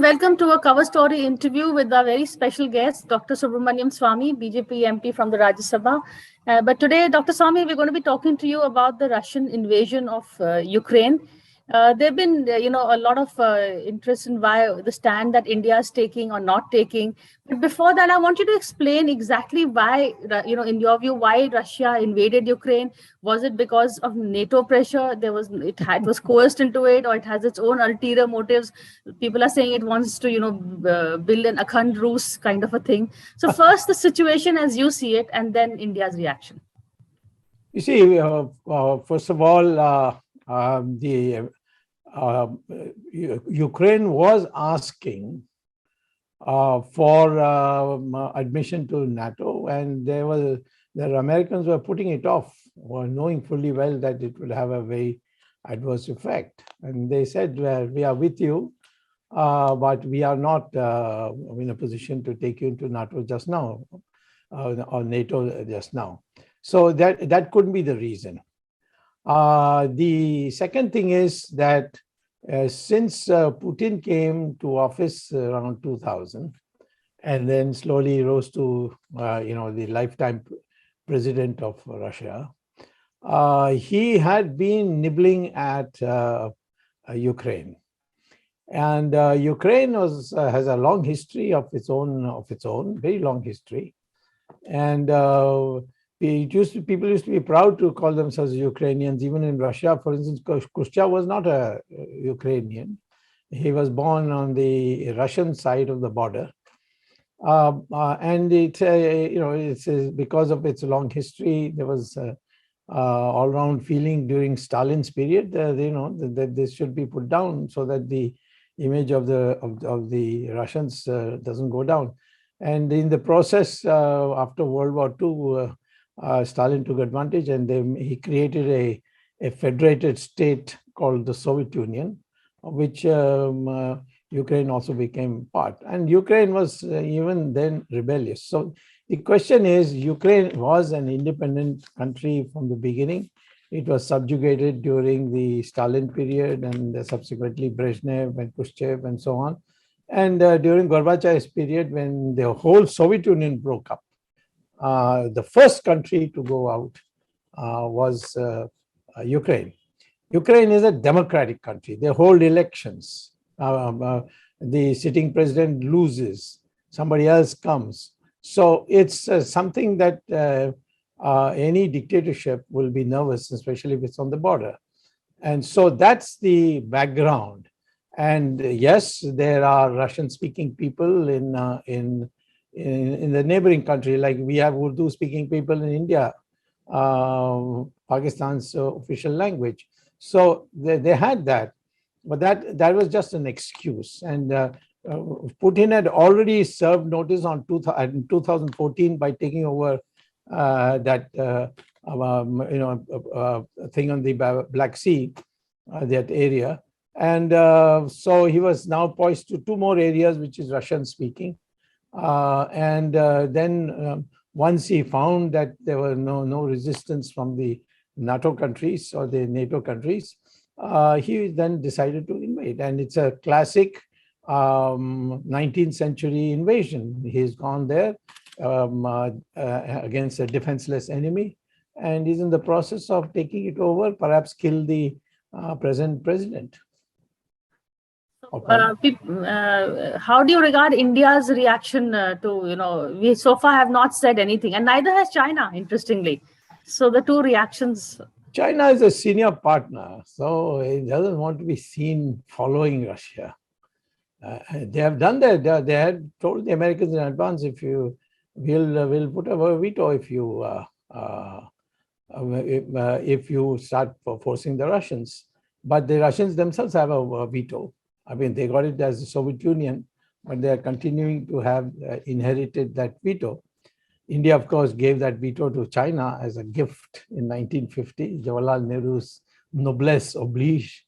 welcome to a cover story interview with our very special guest, Dr. Swamy, BJP MP from the Rajya Sabha. But today, Dr. Swamy, we're going to be talking to you about the Russian invasion of Ukraine. There have been, a lot of interest in why the stand that India is taking or not taking. But before that, I want you to explain exactly why, in your view, why Russia invaded Ukraine. Was it because of NATO pressure? It was coerced into it, or it has its own ulterior motives? People are saying it wants to, build an Akhand Rus kind of a thing. So first, the situation as you see it, and then India's reaction. You see, first of all, Ukraine was asking for admission to NATO, and the Americans were putting it off, knowing fully well that it would have a very adverse effect. And they said, well, we are with you, but we are not in a position to take you into NATO just now, or NATO just now. So that couldn't be the reason. The second thing is that since Putin came to office around 2000, and then slowly rose to the lifetime president of Russia, he had been nibbling at Ukraine, and Ukraine has a long history of its own, very long history, and people used to be proud to call themselves Ukrainians. Even in Russia, for instance, Khrushchev was not a Ukrainian. He was born on the Russian side of the border. And it's because of its long history, there was all-round feeling during Stalin's period, that this should be put down so that the image of the Russians doesn't go down. And in the process, after World War II, Stalin took advantage, and he created a federated state called the Soviet Union, of which Ukraine also became part. And Ukraine was even then rebellious. So the question is, Ukraine was an independent country from the beginning. It was subjugated during the Stalin period, and subsequently Brezhnev and Khrushchev and so on. And during Gorbachev's period, when the whole Soviet Union broke up, the first country to go out was Ukraine. Ukraine is a democratic country. They hold elections. The sitting president loses. Somebody else comes. So it's something that any dictatorship will be nervous, especially if it's on the border. And so that's the background. And yes, there are Russian-speaking people in the neighboring country, like we have Urdu-speaking people in India, Pakistan's official language. So they had that, but that was just an excuse. And Putin had already served notice in 2014 by taking over that thing on the Black Sea, that area. And so he was now poised to two more areas, which is Russian-speaking. Then once he found that there were no resistance from the NATO countries or the NATO countries, he then decided to invade. And it's a classic 19th century invasion. He's gone there against a defenseless enemy, and he's in the process of taking it over, perhaps kill the present president. How do you regard India's reaction to, we so far have not said anything, and neither has China, interestingly. So the two reactions. China is a senior partner, so it doesn't want to be seen following Russia. They have done that. They had told the Americans in advance, if you will put a veto if you start forcing the Russians. But the Russians themselves have a veto. I mean, they got it as the Soviet Union, but they are continuing to have inherited that veto. India, of course, gave that veto to China as a gift in 1950, Jawaharlal Nehru's noblesse oblige.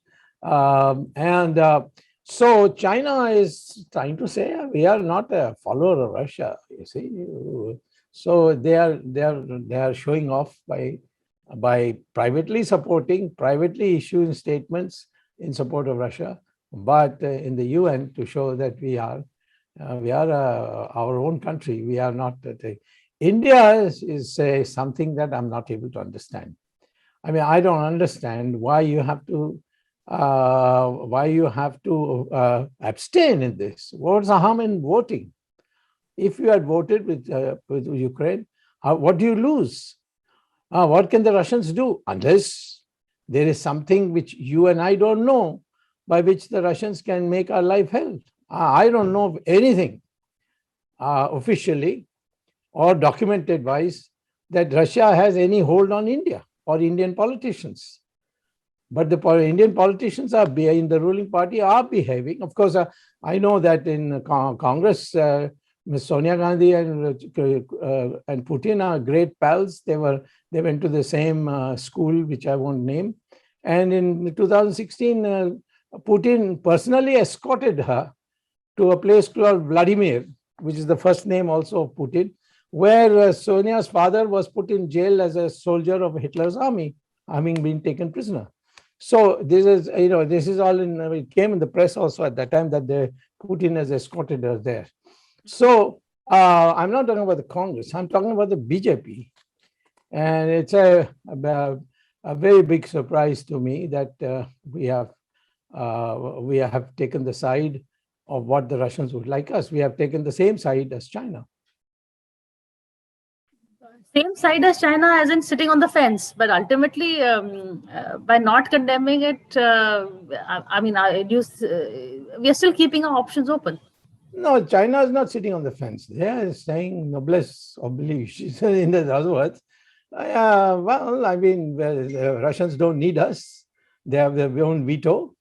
So China is trying to say, we are not a follower of Russia, you see. So they are showing off by privately issuing statements in support of Russia, but in the UN to show that we are our own country. We are not. India is something that I'm not able to understand. I mean, I don't understand why you have to abstain in this. What's the harm in voting? If you had voted with Ukraine, what do you lose? What can the Russians do? Unless there is something which you and I don't know, by which the Russians can make our life hell. I don't know of anything officially or documented wise that Russia has any hold on India or Indian politicians. But the Indian politicians in the ruling party are behaving. Of course, I know that in Congress, Ms. Sonia Gandhi and Putin are great pals. They went to the same school, which I won't name. And in 2016, Putin personally escorted her to a place called Vladimir, which is the first name also of Putin, where Sonia's father was put in jail as a soldier of Hitler's army, having been taken prisoner. So this is all it came in the press also at that time that Putin has escorted her there. So I'm not talking about the Congress, I'm talking about the BJP. And it's a very big surprise to me that we have taken the side of what the Russians would like us. We have taken the same side as China. Same side as China, as in sitting on the fence, but ultimately, by not condemning it, we are still keeping our options open. No, China is not sitting on the fence. They are saying noblesse oblige. In other words, the Russians don't need us. They have their own veto.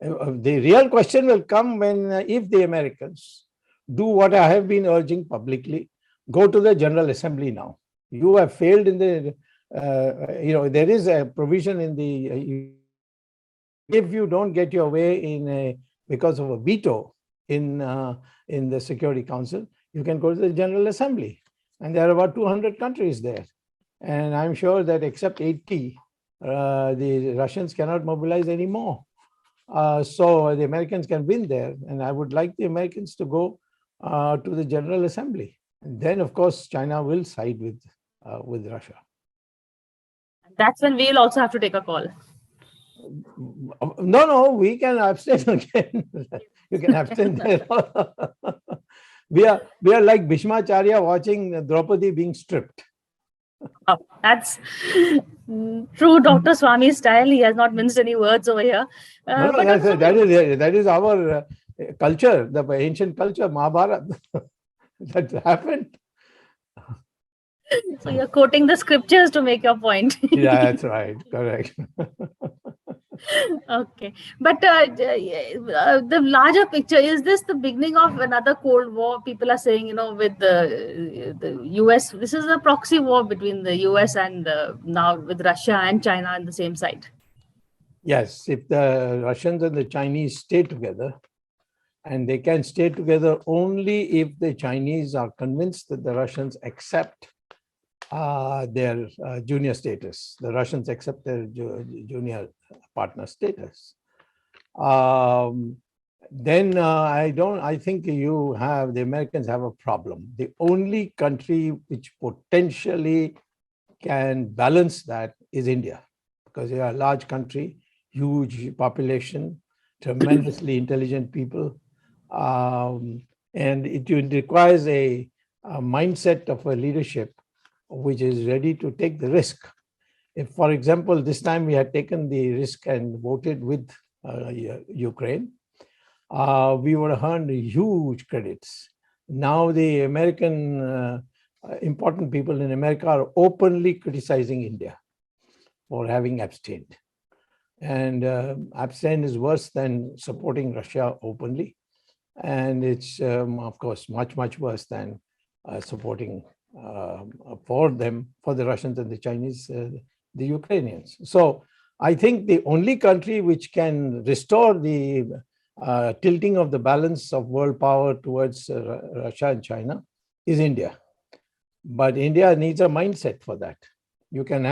The real question will come when, if the Americans do what I have been urging publicly, go to the General Assembly now. You have failed in the, there is a provision in the, if you don't get your way because of a veto in the Security Council, you can go to the General Assembly. And there are about 200 countries there. And I'm sure that except 80, the Russians cannot mobilize anymore. So the Americans can win there. And I would like the Americans to go to the General Assembly. And then, of course, China will side with Russia. That's when we'll also have to take a call. No, we can abstain again. You can abstain there. We are like Bhishmacharya watching Draupadi being stripped. Oh, that's true Dr. Swamy style. He has not minced any words over here. That is our culture, the ancient culture, Mahabharata. That happened. So you're quoting the scriptures to make your point. Yeah, that's right. Correct. Okay. But the larger picture, is this the beginning of another Cold War? People are saying, with the US, this is a proxy war between the US and now with Russia and China on the same side. Yes, if the Russians and the Chinese stay together, and they can stay together only if the Chinese are convinced that the Russians accept their junior status. The Russians accept their junior partner status. Then I think the Americans have a problem. The only country which potentially can balance that is India, because they are a large country, huge population, tremendously intelligent people. And it requires a mindset of a leadership which is ready to take the risk. If, for example, this time we had taken the risk and voted with Ukraine, we would have earned huge credits. Now the American important people in America are openly criticizing India for having abstained. And abstain is worse than supporting Russia openly. And it's, of course, much, much worse than supporting for the Russians and the Chinese, the Ukrainians. So I think the only country which can restore the tilting of the balance of world power towards Russia and China is India. But India needs a mindset for that. You can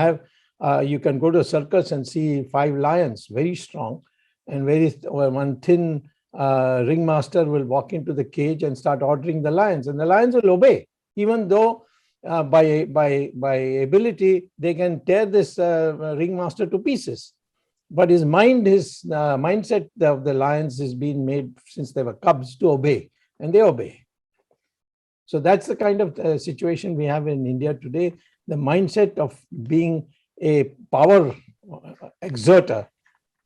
go to a circus and see 5 lions, very strong, and one thin ringmaster will walk into the cage and start ordering the lions, and the lions will obey, even though by ability they can tear this ringmaster to pieces. But his mindset of the lions has been made since they were cubs to obey, and they obey. So that's the kind of situation we have in India today. The mindset of being a power exerter,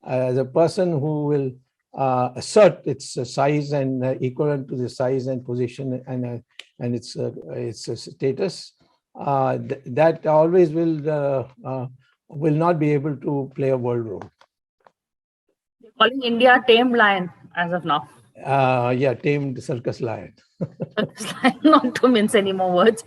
as a person who will assert its size and equivalent to the size and position and its status, that always will not be able to play a world role. You're calling India a tamed lion as of now. Yeah, tamed circus lion. Not to mince any more words.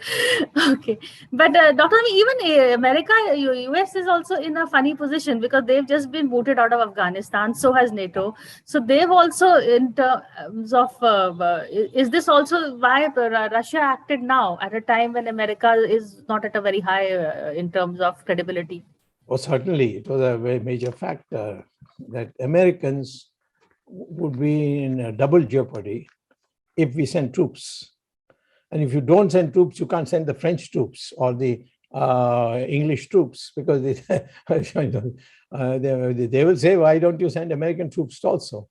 Okay. But Dr. Ami, even America, US is also in a funny position because they've just been booted out of Afghanistan. So has NATO. So they've also, in terms of, is this also why Russia acted now at a time when America is not at a very high in terms of credibility? Oh, certainly. It was a very major factor that Americans would be in a double jeopardy if we send troops. And if you don't send troops, you can't send the French troops or the English troops, because they will say, why don't you send American troops also?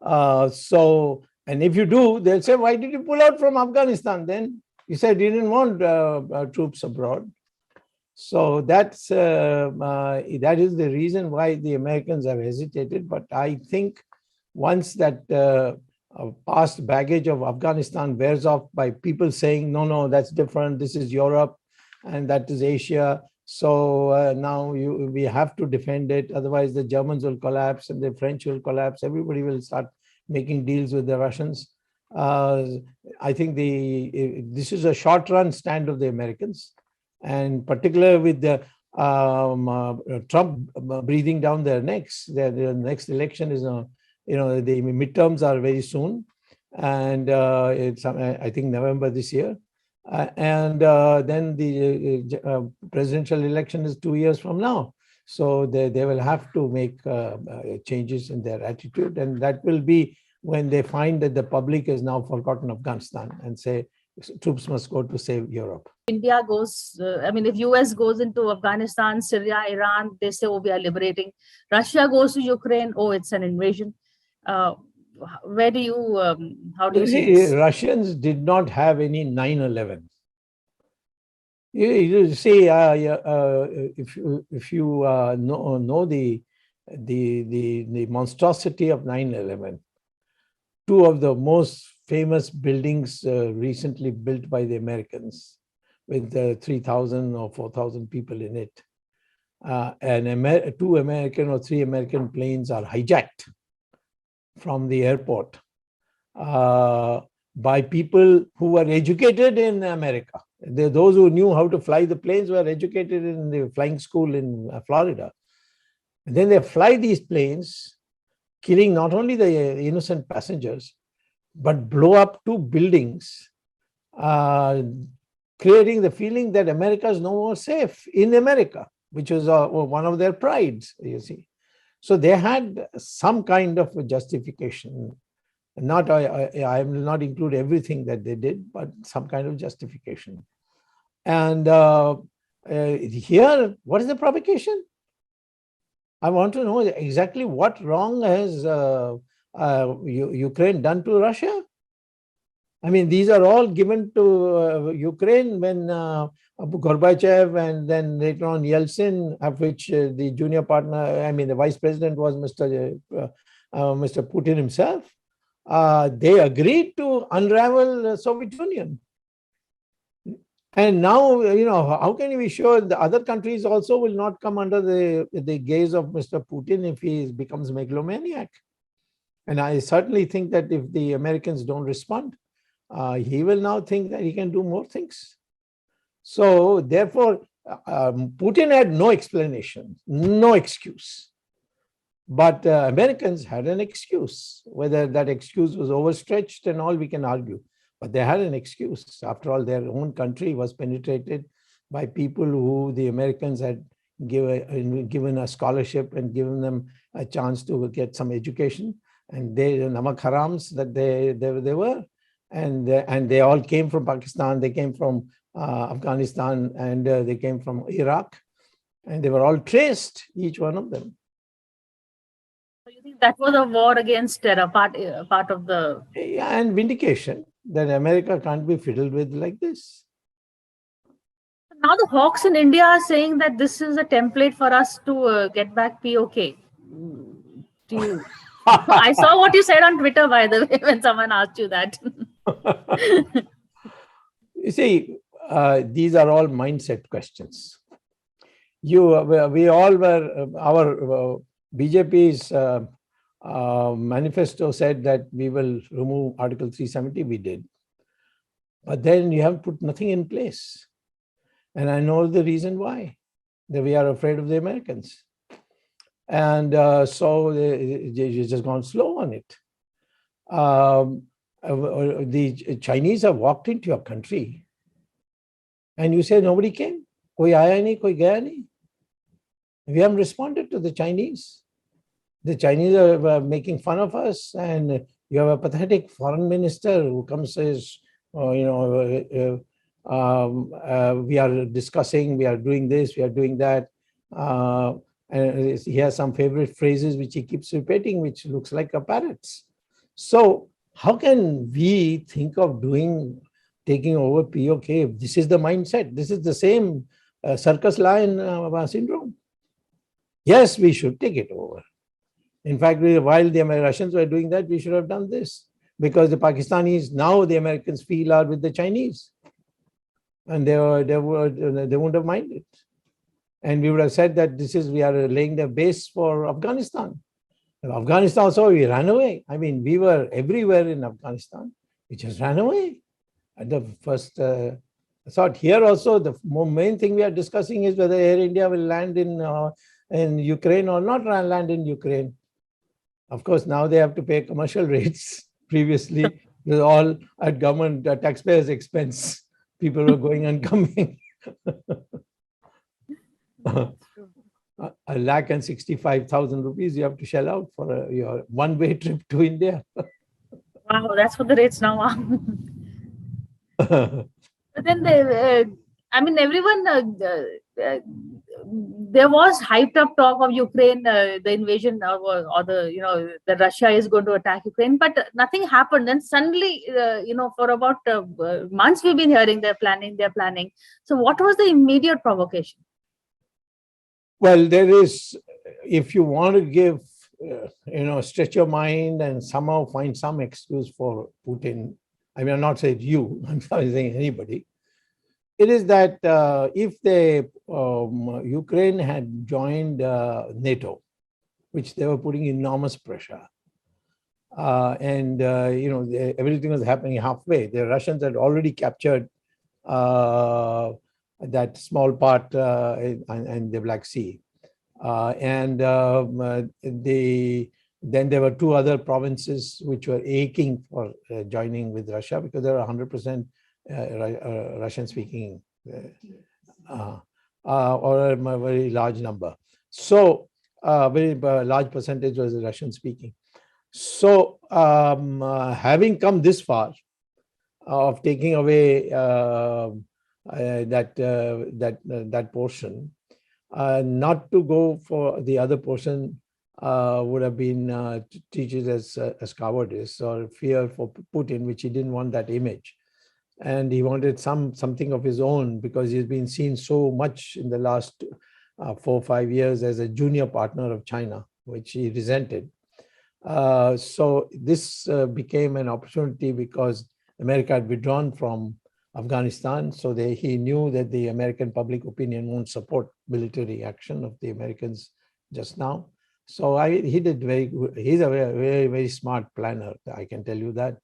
And if you do, they'll say, why did you pull out from Afghanistan then? You said you didn't want troops abroad. So that is the reason why the Americans have hesitated. But I think once that past baggage of Afghanistan wears off by people saying, no, that's different, this is Europe and that is Asia, so now we have to defend it, otherwise the Germans will collapse and the French will collapse, everybody will start making deals with the Russians. I think this is a short-run stand of the Americans, and particularly with the Trump breathing down their necks. The next election is the midterms are very soon, and it's I think November this year, and then the presidential election is 2 years from now. So they will have to make changes in their attitude, and that will be when they find that the public has now forgotten Afghanistan and say troops must go to save Europe. India goes, if US goes into Afghanistan, Syria, Iran, they say, oh, we are liberating. Russia goes to Ukraine, oh, it's an invasion. Where do you, how do you see this? Russians did not have any 9/11. You see, if you know the monstrosity of 9/11, two of the most famous buildings recently built by the Americans, with 3,000 or 4,000 people in it, and 2 American or 3 American planes are hijacked from the airport by people who were educated in America. Those who knew how to fly the planes were educated in the flying school in Florida. And then they fly these planes, killing not only the innocent passengers, but blow up 2 buildings, creating the feeling that America is no more safe in America, which was one of their prides, you see. So they had some kind of a justification. I will not include everything that they did, but some kind of justification. And here, what is the provocation? I want to know exactly what wrong has Ukraine done to Russia. I mean, these are all given to Ukraine when Gorbachev and then later on Yeltsin, of which the junior partner, the vice president was Mr. Putin himself. They agreed to unravel the Soviet Union. And now, how can we be sure the other countries also will not come under the gaze of Mr. Putin if he becomes megalomaniac? And I certainly think that if the Americans don't respond, he will now think that he can do more things. So therefore, Putin had no explanation, no excuse. But Americans had an excuse. Whether that excuse was overstretched and all, we can argue. But they had an excuse. After all, their own country was penetrated by people who the Americans had given a scholarship and given them a chance to get some education. And they namak harams that they were, and they all came from Pakistan. They came from Afghanistan, and they came from Iraq, and they were all traced, each one of them. So you think that was a war against terror, part of the... Yeah, and vindication that America can't be fiddled with like this. Now the hawks in India are saying that this is a template for us to get back POK. Do you... I saw what you said on Twitter, by the way, when someone asked you that. You see, these are all mindset questions. We all were, our BJP's manifesto said that we will remove Article 370, we did. But then you have put nothing in place. And I know the reason why, that we are afraid of the Americans. And so they just gone slow on it. The Chinese have walked into your country and you say nobody came. Koi aaya nahi, koi gaya nahi. We haven't responded to the Chinese. The Chinese are making fun of us, and you have a pathetic foreign minister who comes and says, we are discussing, we are doing this, we are doing that. And he has some favorite phrases which he keeps repeating, which looks like a parrot's. So how can we think of taking over POK? This is the mindset. This is the same circus lion syndrome. Yes, we should take it over. In fact, while the Russians were doing that, we should have done this, because the Pakistanis, now the Americans feel, are with the Chinese. And they wouldn't have minded. And we would have said that we are laying the base for Afghanistan. And Afghanistan also, we ran away. I mean, we were everywhere in Afghanistan. We just ran away at the first thought. Here also, the main thing we are discussing is whether Air India will land in Ukraine or not land in Ukraine. Of course, now they have to pay commercial rates. Previously, it was all at government taxpayers' expense. People were going and coming. 1,65,000 rupees you have to shell out for your one-way trip to India. Wow, that's what the rates now are. But then everyone, there was hyped up talk of Ukraine, the invasion, or that Russia is going to attack Ukraine, but nothing happened. And suddenly, for about months, we've been hearing they're planning. So what was the immediate provocation? Well, there is, if you want to give, stretch your mind and somehow find some excuse for Putin. I mean, I'm not saying you, I'm not saying anybody. It is that if Ukraine had joined NATO, which they were putting enormous pressure, everything was happening halfway. The Russians had already captured that small part in the Black Sea. Then there were two other provinces which were aching for joining with Russia, because there were 100% Russian-speaking, or a very large number. So a very large percentage was Russian-speaking. So having come this far of taking away that portion, not to go for the other portion would have been treated as cowardice or fear for Putin, which he didn't want that image. And he wanted something of his own, because he's been seen so much in the last 4 or 5 years as a junior partner of China, which he resented. So this became an opportunity, because America had withdrawn from Afghanistan. So he knew that the American public opinion won't support military action of the Americans just now. So he did very good. He's a very, very, very smart planner, I can tell you that.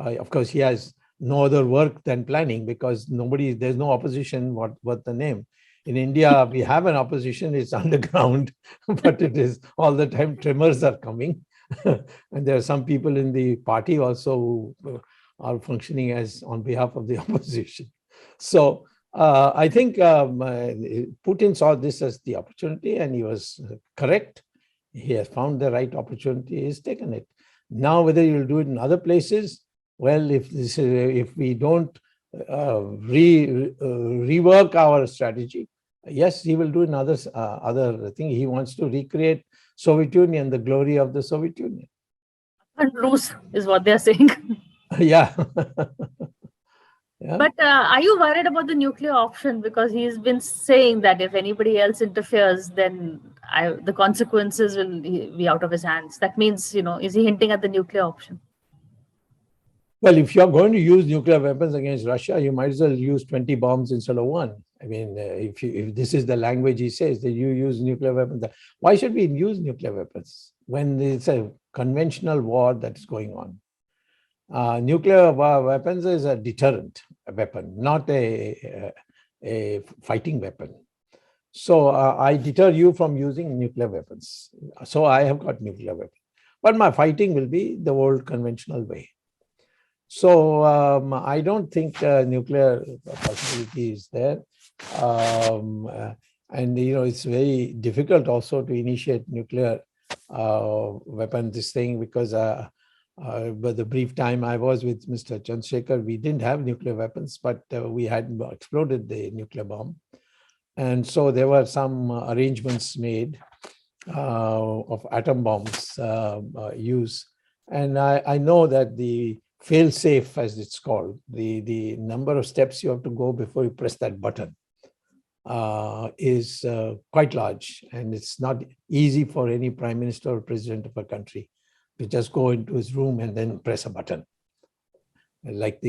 Of course, he has no other work than planning, because there's no opposition worth the name. In India, we have an opposition, it's underground, but it is all the time tremors are coming. And there are some people in the party also who are functioning as on behalf of the opposition. So I think Putin saw this as the opportunity, and he was correct. He has found the right opportunity. He's taken it. Now, whether you'll do it in other places, well, if we don't rework our strategy, yes, he will do another other thing. He wants to recreate Soviet Union, the glory of the Soviet Union. And Rus is what they're saying. Yeah. Yeah. But are you worried about the nuclear option? Because he's been saying that if anybody else interferes, then the consequences will be out of his hands. That means, is he hinting at the nuclear option? Well, if you're going to use nuclear weapons against Russia, you might as well use 20 bombs instead of one. I mean, if this is the language he says, that you use nuclear weapons, why should we use nuclear weapons when it's a conventional war that is going on? Nuclear weapons is a deterrent weapon, not a fighting weapon. So I deter you from using nuclear weapons. So I have got nuclear weapons. But my fighting will be the old conventional way. So I don't think nuclear possibility is there. And, it's very difficult also to initiate nuclear weapon, this thing, because but the brief time I was with Mr. Chandrasekhar, we didn't have nuclear weapons, but we had exploded the nuclear bomb. And so there were some arrangements made of atom bombs use. And I know that the fail-safe, as it's called, the number of steps you have to go before you press that button is quite large. And it's not easy for any prime minister or president of a country to just go into his room and then press a button. Like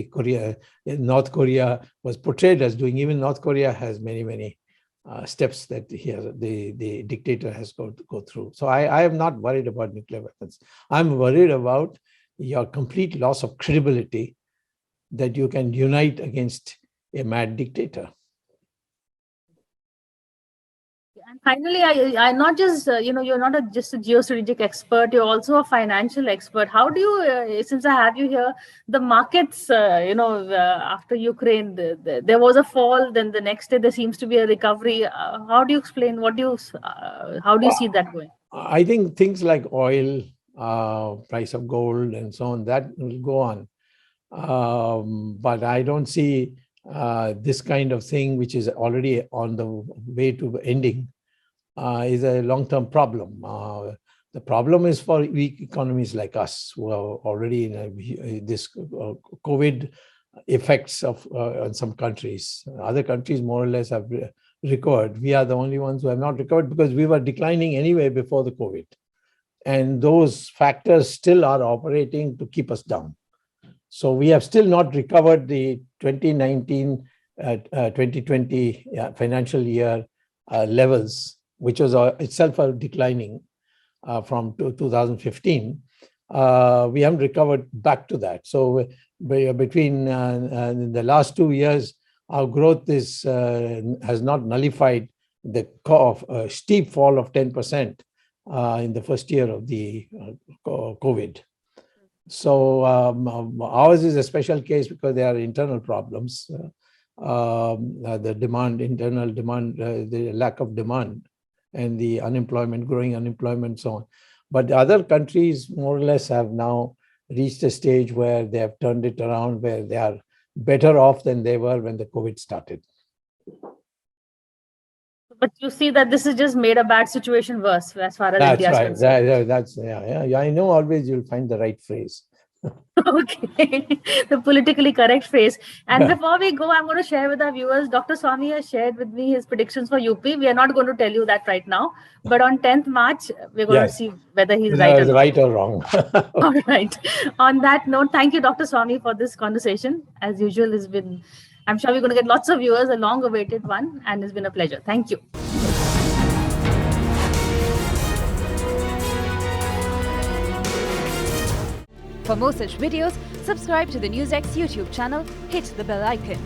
North Korea was portrayed as doing. Even North Korea has many, many steps that the dictator has to go through. So I am not worried about nuclear weapons. I'm worried about your complete loss of credibility that you can unite against a mad dictator. And finally, I not just, you're not just a geostrategic expert, you're also a financial expert. How do you, since I have you here, the markets, after Ukraine, there was a fall, then the next day there seems to be a recovery. How do you explain, how do you see that going? I think things like oil, price of gold and so on, that will go on. But I don't see this kind of thing, which is already on the way to ending, is a long-term problem. The problem is for weak economies like us, who are already in this COVID effects of in some countries. Other countries more or less have recovered. We are the only ones who have not recovered because we were declining anyway before the COVID. And those factors still are operating to keep us down. So we have still not recovered the 2019-2020 financial year levels, which was itself declining from 2015. We haven't recovered back to that. So between the last 2 years, our growth has not nullified the steep fall of 10% in the first year of the COVID. So ours is a special case because there are internal problems, the internal demand, the lack of demand, and the growing unemployment, so on. But the other countries more or less have now reached a stage where they have turned it around, where they are better off than they were when the COVID started. But you see that this has just made a bad situation worse as far as India is concerned. That's right. I know always you'll find the right phrase. Okay, the politically correct phrase. And before we go, I'm going to share with our viewers, Dr. Swamy has shared with me his predictions for UP. We are not going to tell you that right now, but on 10th March, we're going to see whether he's right or wrong. All right. On that note, thank you, Dr. Swamy, for this conversation. As usual, I'm sure we're going to get lots of viewers, a long-awaited one, and it's been a pleasure. Thank you. For more such videos, subscribe to the NewsX YouTube channel, hit the bell icon.